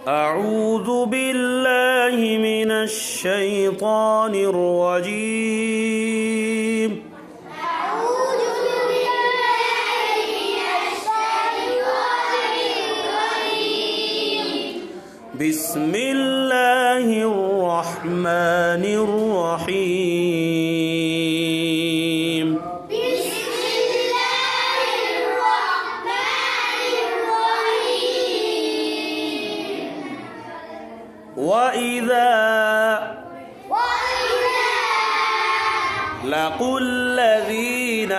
أعوذ بالله من الشيطان الرجيم بسم الله الرحمن الرحيم وإذا لقوا الذين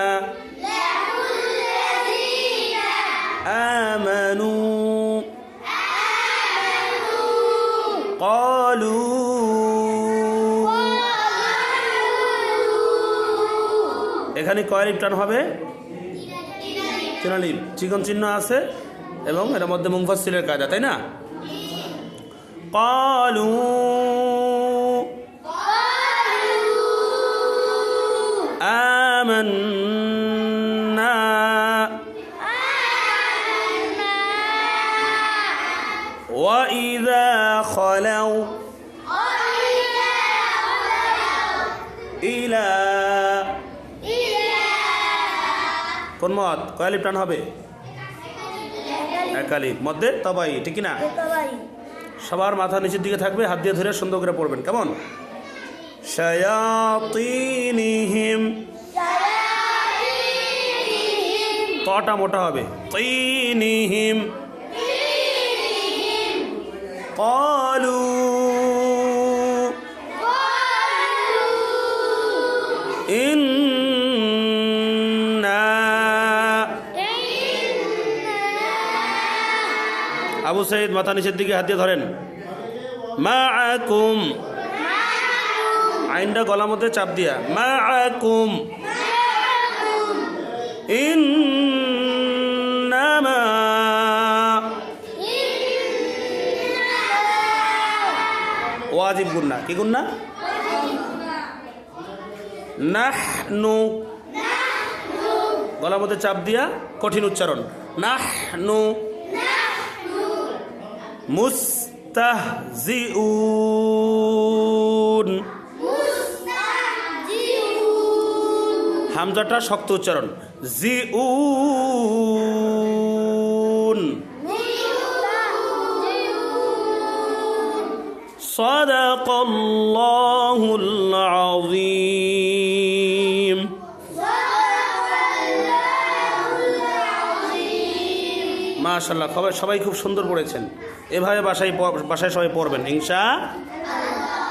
آمنوا قالوا এখানে কয় লিপ টান হবে? তিন লিপ। চিকন চিহ্ন আছে এবং এর মধ্যে মুফাসসিলের কায়দা, তাই না? قالوا آمنا وإذا خلوا إلى কোন মত? কয় লিপ টান হবে? এক লিপ। মধ্যে তবাই, ঠিক না? সবার মাথা নিচের দিকে থাকবে, হাত দিয়ে ধরে সুন্দর করে পড়বেন। কেমন? শায়াতিনিহিম, তটা মোটা হবে। তিনিহিম ক্বালু ইন্না, আবু সাইদ মাথা নিচের দিকে হাত দিয়ে ধরেন। মাআকুম, আইনটা গলার মধ্যে চাপ দিয়া। মাআকুম ইন্নামা, ওয়াজিব গুন্না। কি গুন্না? নাহনু, গলার মধ্যে চাপ দিয়া কঠিন উচ্চারণ। নাহনু মুস্তাহজিউন, হামজাটা শক্ত উচ্চারণ। জিউন। সাদাকাল্লাহুল আযীম। মাশাআল্লাহ, সবাই খুব সুন্দর পড়েছেন। এভাবে বাসায় সবাই পড়বেন ইনশাআল্লাহ।